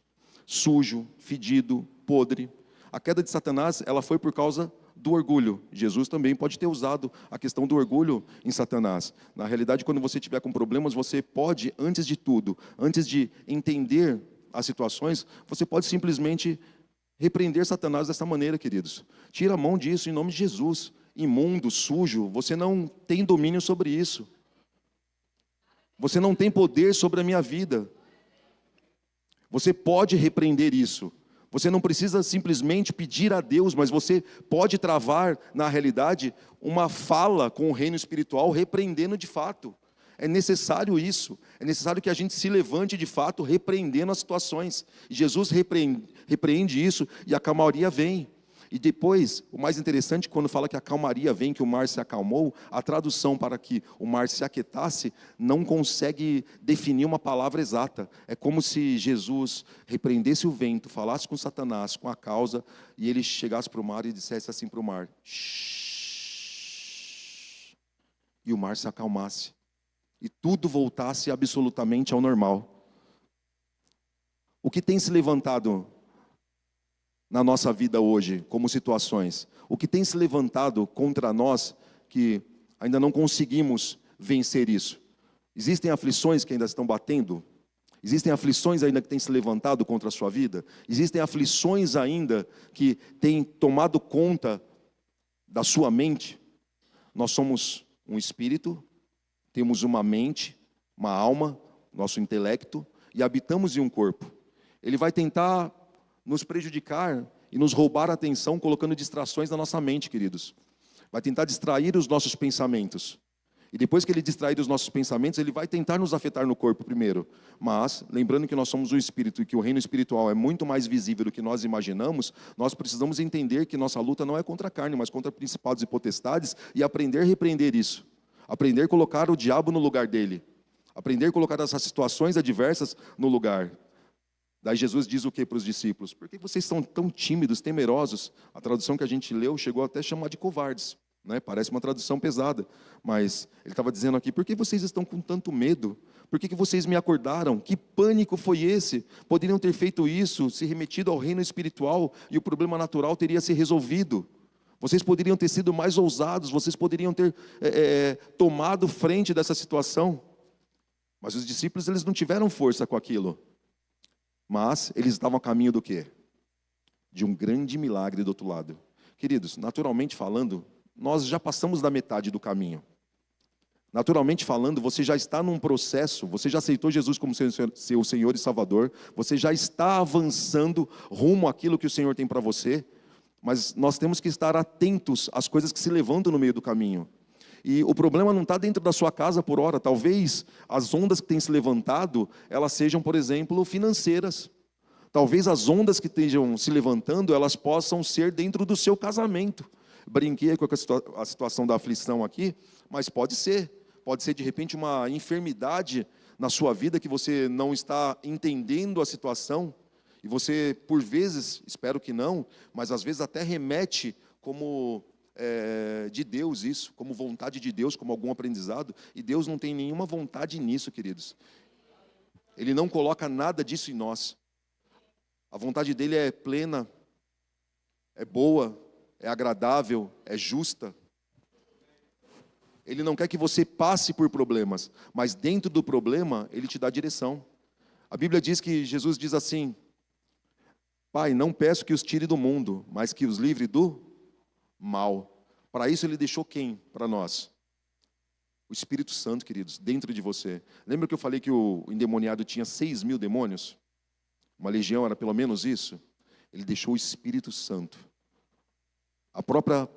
sujo, fedido, podre. A queda de Satanás, ela foi por causa do orgulho. Jesus também pode ter usado a questão do orgulho em Satanás. Na realidade, quando você tiver com problemas, você pode, antes de tudo, antes de entender as situações, você pode simplesmente repreender Satanás dessa maneira, queridos. Tira a mão disso em nome de Jesus. Imundo, sujo, você não tem domínio sobre isso. Você não tem poder sobre a minha vida. Você pode repreender isso. Você não precisa simplesmente pedir a Deus, mas você pode travar, na realidade, uma fala com o reino espiritual, repreendendo de fato. É necessário isso. É necessário que a gente se levante de fato, repreendendo as situações. E Jesus repreende isso e a calmaria vem. E depois, o mais interessante, quando fala que a calmaria vem, que o mar se acalmou, a tradução para que o mar se aquietasse não consegue definir uma palavra exata. É como se Jesus repreendesse o vento, falasse com Satanás, com a causa, e ele chegasse para o mar e dissesse assim para o mar: shhh, e o mar se acalmasse. E tudo voltasse absolutamente ao normal. O que tem se levantado na nossa vida hoje, como situações? O que tem se levantado contra nós, que ainda não conseguimos vencer isso? Existem aflições que ainda estão batendo? Existem aflições ainda que têm se levantado contra a sua vida? Existem aflições ainda que têm tomado conta da sua mente? Nós somos um espírito, temos uma mente, uma alma, nosso intelecto, e habitamos em um corpo. Ele vai tentar nos prejudicar e nos roubar a atenção, colocando distrações na nossa mente, queridos. Vai tentar distrair os nossos pensamentos. E depois que ele distrair os nossos pensamentos, ele vai tentar nos afetar no corpo primeiro. Mas, lembrando que nós somos um espírito e que o reino espiritual é muito mais visível do que nós imaginamos, nós precisamos entender que nossa luta não é contra a carne, mas contra principados e potestades, e aprender a repreender isso. Aprender a colocar o diabo no lugar dele. Aprender a colocar essas situações adversas no lugar. Daí Jesus diz o que para os discípulos? Por que vocês são tão tímidos, temerosos? A tradução que a gente leu chegou até a chamar de covardes, né? Parece uma tradução pesada, mas ele estava dizendo aqui: por que vocês estão com tanto medo? Por que vocês me acordaram? Que pânico foi esse? Poderiam ter feito isso, se remetido ao reino espiritual, e o problema natural teria se resolvido. Vocês poderiam ter sido mais ousados, vocês poderiam ter tomado frente dessa situação. Mas os discípulos, eles não tiveram força com aquilo. Mas eles estavam a caminho do quê? De um grande milagre do outro lado. Queridos, naturalmente falando, nós já passamos da metade do caminho. Naturalmente falando, você já está num processo, você já aceitou Jesus como seu Senhor e Salvador, você já está avançando rumo àquilo que o Senhor tem para você, mas nós temos que estar atentos às coisas que se levantam no meio do caminho. E o problema não está dentro da sua casa por hora. Talvez as ondas que têm se levantado, elas sejam, por exemplo, financeiras. Talvez as ondas que estejam se levantando, elas possam ser dentro do seu casamento. Brinquei com a situação da aflição aqui, mas pode ser. Pode ser, de repente, uma enfermidade na sua vida que você não está entendendo a situação. E você, por vezes, espero que não, mas às vezes até remete como de Deus isso, como vontade de Deus, como algum aprendizado. E Deus não tem nenhuma vontade nisso, queridos. Ele não coloca nada disso em nós. A vontade dele é plena, é boa, é agradável, é justa. Ele não quer que você passe por problemas, mas dentro do problema, ele te dá direção. A Bíblia diz que Jesus diz assim: Pai, não peço que os tire do mundo, mas que os livre do mal. Para isso ele deixou quem para nós? O Espírito Santo, queridos, dentro de você. Lembra que eu falei que o endemoniado tinha 6.000 demônios? Uma legião era pelo menos isso? Ele deixou o Espírito Santo. A própria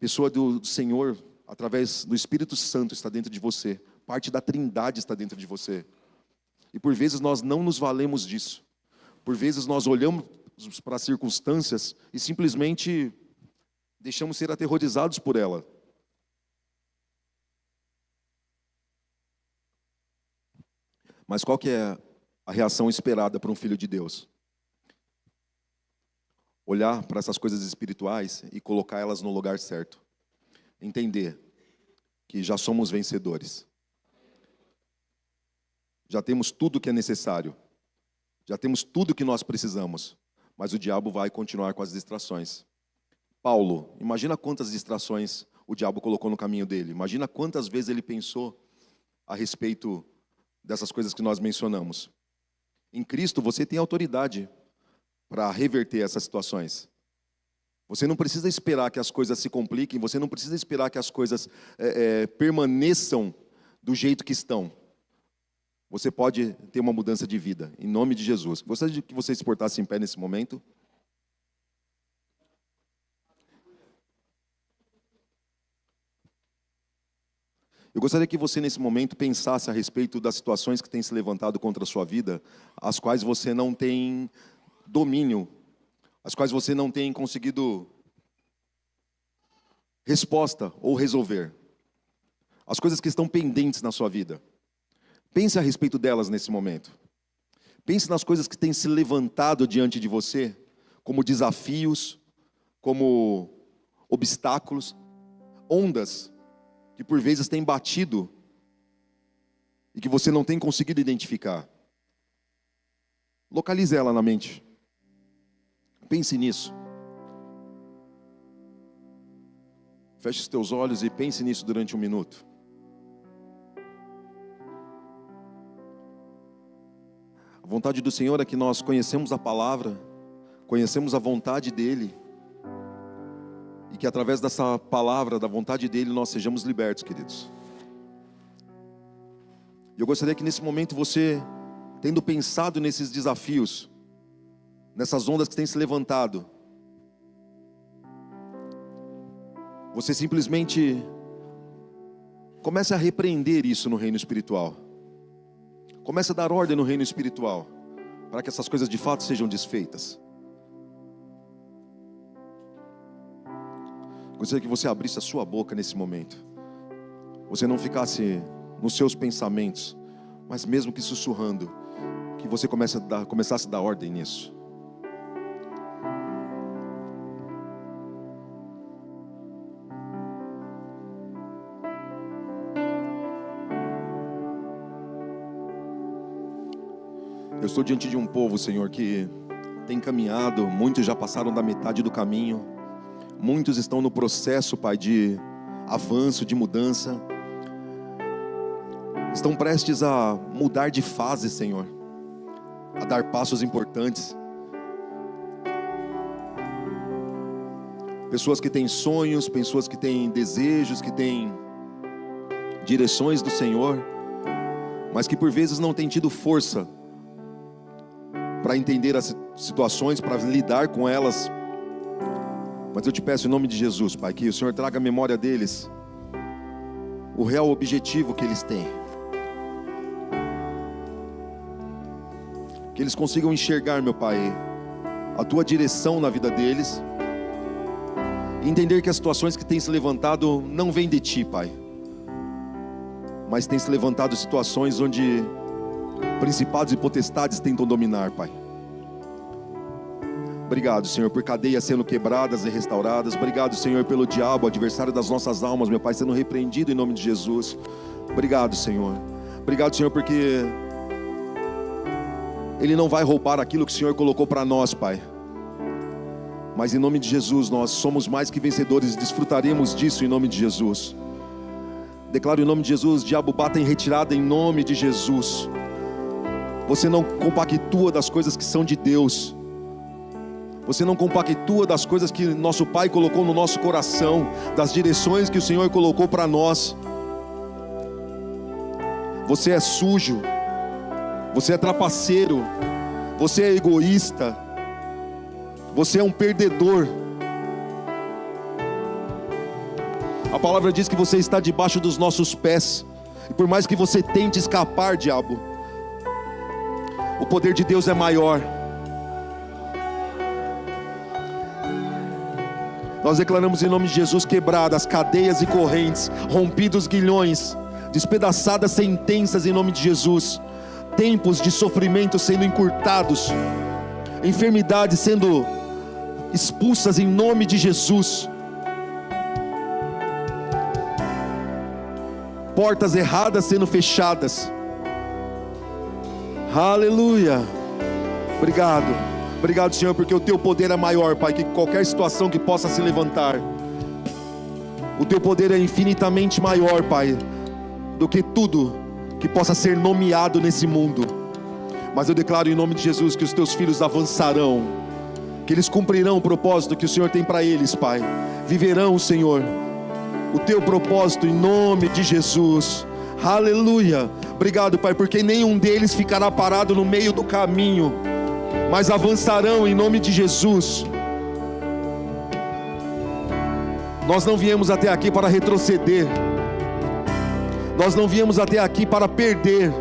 pessoa do Senhor, através do Espírito Santo, está dentro de você. Parte da Trindade está dentro de você. E por vezes nós não nos valemos disso. Por vezes nós olhamos para as circunstâncias e simplesmente deixamos ser aterrorizados por ela. Mas qual que é a reação esperada para um filho de Deus? Olhar para essas coisas espirituais e colocar elas no lugar certo. Entender que já somos vencedores. Já temos tudo o que é necessário. Já temos tudo o que nós precisamos. Mas o diabo vai continuar com as distrações. Paulo, imagina quantas distrações o diabo colocou no caminho dele. Imagina quantas vezes ele pensou a respeito dessas coisas que nós mencionamos. Em Cristo você tem autoridade para reverter essas situações. Você não precisa esperar que as coisas se compliquem, você não precisa esperar que as coisas permaneçam do jeito que estão. Você pode ter uma mudança de vida, em nome de Jesus. Gostaria de que você se portasse em pé nesse momento. Eu gostaria que você, nesse momento, pensasse a respeito das situações que têm se levantado contra a sua vida, as quais você não tem domínio, as quais você não tem conseguido resposta ou resolver. As coisas que estão pendentes na sua vida. Pense a respeito delas nesse momento. Pense nas coisas que têm se levantado diante de você, como desafios, como obstáculos, ondas que por vezes têm batido e que você não tem conseguido identificar. Localize ela na mente. Pense nisso. Feche os teus olhos e pense nisso durante um minuto. A vontade do Senhor é que nós conhecemos a palavra, conhecemos a vontade dEle, e que através dessa palavra, da vontade dEle, nós sejamos libertos, queridos. E eu gostaria que nesse momento você, tendo pensado nesses desafios, nessas ondas que têm se levantado, você simplesmente comece a repreender isso no reino espiritual. Comece a dar ordem no reino espiritual, para que essas coisas de fato sejam desfeitas. Gostaria que você abrisse a sua boca nesse momento. Você não ficasse nos seus pensamentos, mas mesmo que sussurrando, que você começasse a dar ordem nisso. Eu estou diante de um povo, Senhor, que tem caminhado, muitos já passaram da metade do caminho, muitos estão no processo, Pai, de avanço, de mudança, estão prestes a mudar de fase, Senhor, a dar passos importantes. Pessoas que têm sonhos, pessoas que têm desejos, que têm direções do Senhor, mas que por vezes não têm tido força para entender as situações, para lidar com elas Mas eu te peço em nome de Jesus, Pai, que o Senhor traga à memória deles o real objetivo que eles têm. Que eles consigam enxergar, meu Pai, a Tua direção na vida deles. E entender que as situações que têm se levantado não vêm de Ti, Pai. Mas têm se levantado situações onde principados e potestades tentam dominar, Pai. Obrigado, Senhor, por cadeias sendo quebradas e restauradas. Obrigado, Senhor, pelo diabo, adversário das nossas almas, meu Pai, sendo repreendido em nome de Jesus. Obrigado, Senhor. Obrigado, Senhor, porque Ele não vai roubar aquilo que o Senhor colocou para nós, Pai. Mas em nome de Jesus, nós somos mais que vencedores e desfrutaremos disso em nome de Jesus. Declaro em nome de Jesus, diabo, bata em retirada em nome de Jesus. Você não compactua das coisas que são de Deus. Você não compactua das coisas que nosso Pai colocou no nosso coração, das direções que o Senhor colocou para nós. Você é sujo, você é trapaceiro, você é egoísta, você é um perdedor. A palavra diz que você está debaixo dos nossos pés, e por mais que você tente escapar, diabo, o poder de Deus é maior. Nós declaramos em nome de Jesus quebradas cadeias e correntes, rompidos guilhões, despedaçadas sentenças em nome de Jesus, tempos de sofrimento sendo encurtados, enfermidades sendo expulsas em nome de Jesus, portas erradas sendo fechadas. Aleluia. Obrigado, Senhor, porque o Teu poder é maior, Pai, que qualquer situação que possa se levantar. O Teu poder é infinitamente maior, Pai, do que tudo que possa ser nomeado nesse mundo. Mas eu declaro em nome de Jesus que os Teus filhos avançarão, que eles cumprirão o propósito que o Senhor tem para eles, Pai. Viverão, Senhor, o Teu propósito em nome de Jesus. Aleluia. Obrigado, Pai, porque nenhum deles ficará parado no meio do caminho, mas avançarão em nome de Jesus. Nós não viemos até aqui para retroceder, nós não viemos até aqui para perder,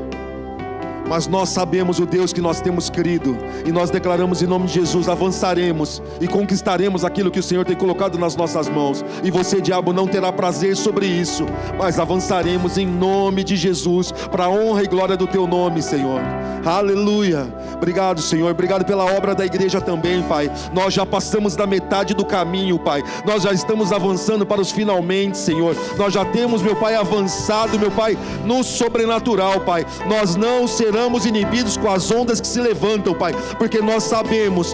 mas nós sabemos o Deus que nós temos crido, e nós declaramos em nome de Jesus, avançaremos e conquistaremos aquilo que o Senhor tem colocado nas nossas mãos, e você, diabo, não terá prazer sobre isso, mas avançaremos em nome de Jesus, para a honra e glória do Teu nome, Senhor. Aleluia. Obrigado, Senhor, obrigado pela obra da igreja também, Pai. Nós já passamos da metade do caminho, Pai, nós já estamos avançando para os finalmente, Senhor. Nós já temos, meu Pai, avançado, meu Pai, no sobrenatural, Pai. Nós não seremos inibidos com as ondas que se levantam, Pai, porque nós sabemos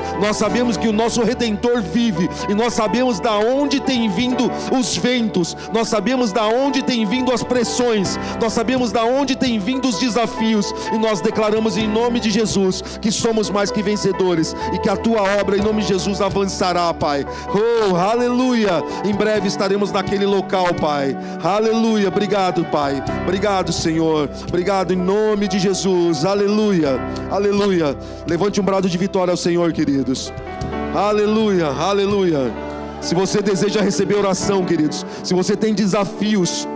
que o nosso Redentor vive, e nós sabemos da onde tem vindo os ventos, nós sabemos da onde tem vindo as pressões, nós sabemos da onde tem vindo os desafios, e nós declaramos em nome de Jesus que somos mais que vencedores, e que a Tua obra em nome de Jesus avançará, Pai. Oh, aleluia. Em breve estaremos naquele local, Pai. Aleluia. Obrigado, Pai. Obrigado, Senhor. Obrigado em nome de Jesus. Aleluia. Aleluia. Levante um brado de vitória ao Senhor, queridos. Aleluia. Aleluia. Se você deseja receber oração, queridos, se você tem desafios,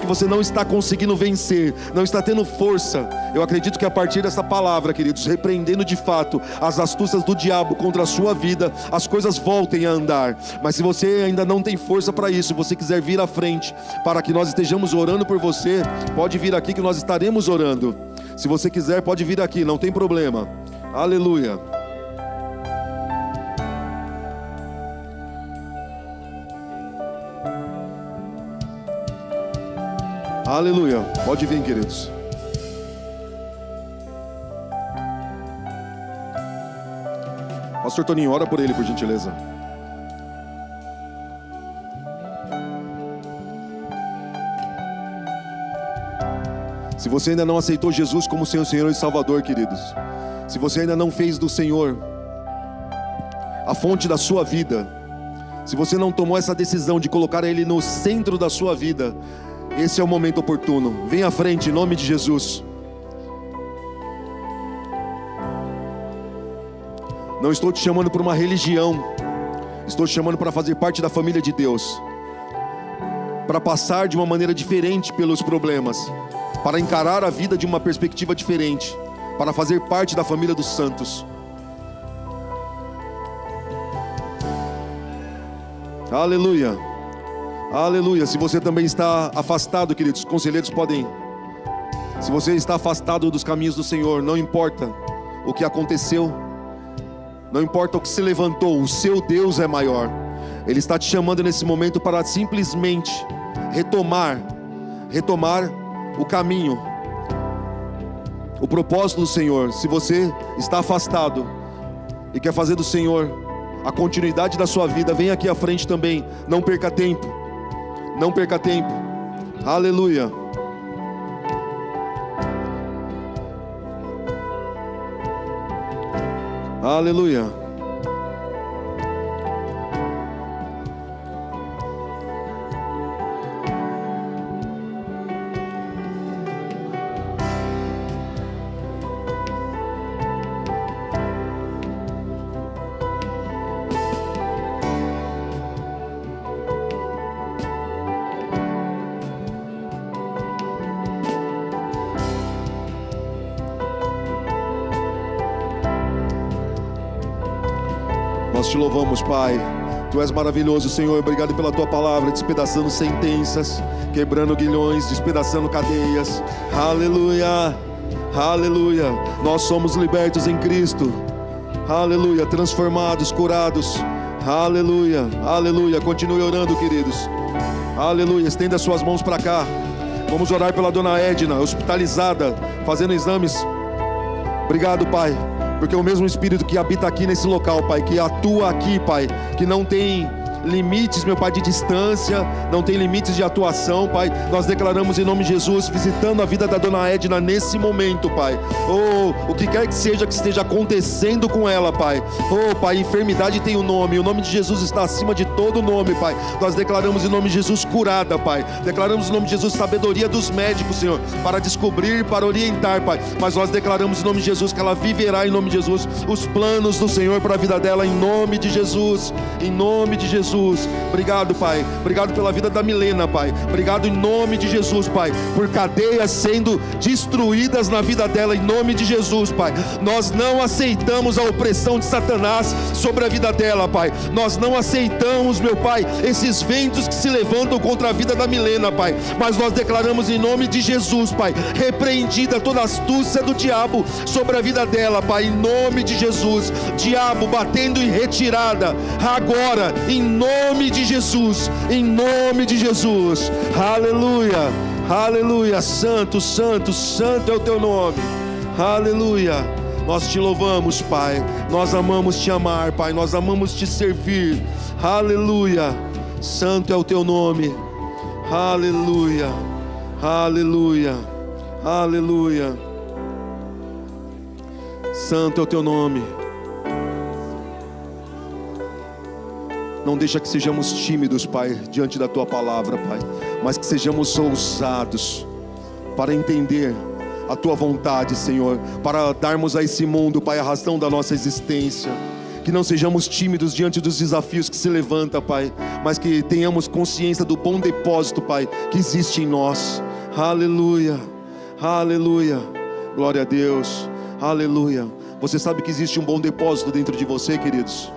que você não está conseguindo vencer, não está tendo força, eu acredito que a partir dessa palavra, queridos, repreendendo de fato as astúcias do diabo contra a sua vida, as coisas voltem a andar. Mas se você ainda não tem força para isso, se você quiser vir à frente para que nós estejamos orando por você, pode vir aqui que nós estaremos orando. Se você quiser, pode vir aqui, não tem problema. Aleluia. Aleluia. Pode vir, queridos. Pastor Toninho, ora por ele, por gentileza. Se você ainda não aceitou Jesus como seu Senhor e Salvador, queridos, se você ainda não fez do Senhor a fonte da sua vida, se você não tomou essa decisão de colocar Ele no centro da sua vida, esse é o momento oportuno. Vem à frente em nome de Jesus. Não estou te chamando para uma religião, Estou te chamando para fazer parte da família de Deus, para passar de uma maneira diferente pelos problemas, para encarar a vida de uma perspectiva diferente, para fazer parte da família dos santos. Aleluia, aleluia. Se você também está afastado, queridos, os conselheiros podem. Se você está afastado dos caminhos do Senhor, não importa o que aconteceu, não importa o que se levantou, o seu Deus é maior. Ele está te chamando nesse momento para simplesmente retomar o caminho, o propósito do Senhor. Se você está afastado e quer fazer do Senhor a continuidade da sua vida, vem aqui à frente também. Não perca tempo, não perca tempo. Aleluia. Aleluia. Nós te louvamos, Pai. Tu és maravilhoso, Senhor. Obrigado pela tua palavra, despedaçando sentenças, quebrando guilhões, despedaçando cadeias. Aleluia, aleluia. Nós somos libertos em Cristo. Aleluia, transformados, curados. Aleluia, aleluia. Continue orando, queridos. Aleluia, estenda as suas mãos para cá. Vamos orar pela dona Edna, hospitalizada, fazendo exames. Obrigado, Pai, porque o mesmo Espírito que habita aqui nesse local, Pai, que atua aqui, Pai, que não tem limites, meu Pai, de distância, não tem limites de atuação, Pai. Nós declaramos em nome de Jesus, visitando a vida da dona Edna nesse momento, Pai. Oh, o que quer que seja que esteja acontecendo com ela, Pai. Oh, Pai, enfermidade tem um nome, o nome de Jesus está acima de todo nome, Pai. Nós declaramos em nome de Jesus curada, Pai. Declaramos em nome de Jesus sabedoria dos médicos, Senhor, para descobrir, para orientar, Pai. Mas nós declaramos em nome de Jesus que ela viverá em nome de Jesus os planos do Senhor para a vida dela, em nome de Jesus, em nome de Jesus. Obrigado, Pai. Obrigado pela vida da Milena, Pai. Obrigado em nome de Jesus, Pai, por cadeias sendo destruídas na vida dela, em nome de Jesus, Pai. Nós não aceitamos a opressão de Satanás sobre a vida dela, Pai. Nós não aceitamos, meu Pai, esses ventos que se levantam contra a vida da Milena, Pai. Mas nós declaramos em nome de Jesus, Pai, repreendida toda a astúcia do diabo sobre a vida dela, Pai, em nome de Jesus. Diabo batendo em retirada agora, em nome de Jesus, em nome de Jesus. Aleluia, aleluia. Santo, santo, santo é o teu nome. Aleluia. Nós te louvamos, Pai. Nós amamos te amar, Pai. Nós amamos te servir. Aleluia. Santo é o teu nome. Aleluia, aleluia, aleluia. Santo é o teu nome. Não deixa que sejamos tímidos, Pai, diante da tua palavra, Pai, mas que sejamos ousados para entender a tua vontade, Senhor, para darmos a esse mundo, Pai, a razão da nossa existência. Que não sejamos tímidos diante dos desafios que se levantam, Pai, mas que tenhamos consciência do bom depósito, Pai, que existe em nós. Aleluia, aleluia, glória a Deus, aleluia. Você sabe que existe um bom depósito dentro de você, queridos?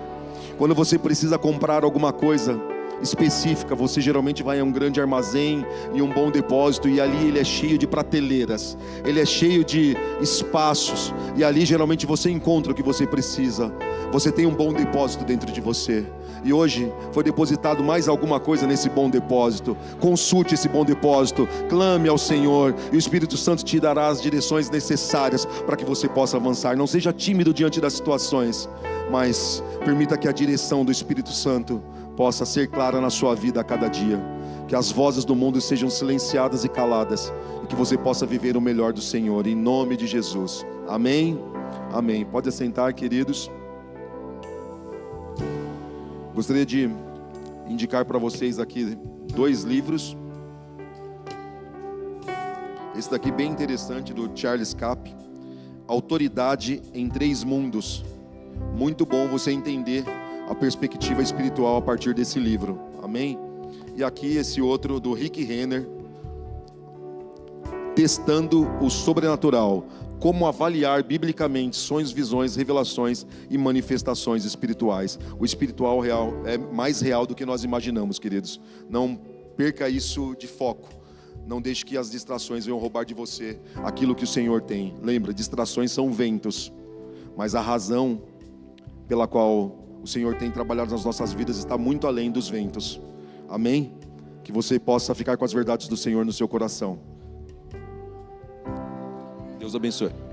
Quando você precisa comprar alguma coisa específica, você geralmente vai a um grande armazém e um bom depósito, e ali ele é cheio de prateleiras, ele é cheio de espaços, e ali geralmente você encontra o que você precisa. Você tem um bom depósito dentro de você, e hoje foi depositado mais alguma coisa nesse bom depósito. Consulte esse bom depósito, clame ao Senhor, e o Espírito Santo te dará as direções necessárias para que você possa avançar. Não seja tímido diante das situações, mas permita que a direção do Espírito Santo possa ser clara na sua vida a cada dia. Que as vozes do mundo sejam silenciadas e caladas, e que você possa viver o melhor do Senhor, em nome de Jesus. Amém? Amém. Pode assentar, queridos. Gostaria de indicar para vocês aqui 2 livros. Esse daqui bem interessante, do Charles Capps, Autoridade em 3 Mundos. Muito bom você entender a perspectiva espiritual a partir desse livro. Amém? E aqui esse outro do Rick Renner, Testando o Sobrenatural, como avaliar biblicamente sonhos, visões, revelações e manifestações espirituais. O espiritual real é mais real do que nós imaginamos, queridos. Não perca isso de foco. Não deixe que as distrações venham roubar de você aquilo que o Senhor tem. Lembra, distrações são ventos, mas a razão pela qual o Senhor tem trabalhado nas nossas vidas está muito além dos ventos. Amém? Que você possa ficar com as verdades do Senhor no seu coração. Deus abençoe.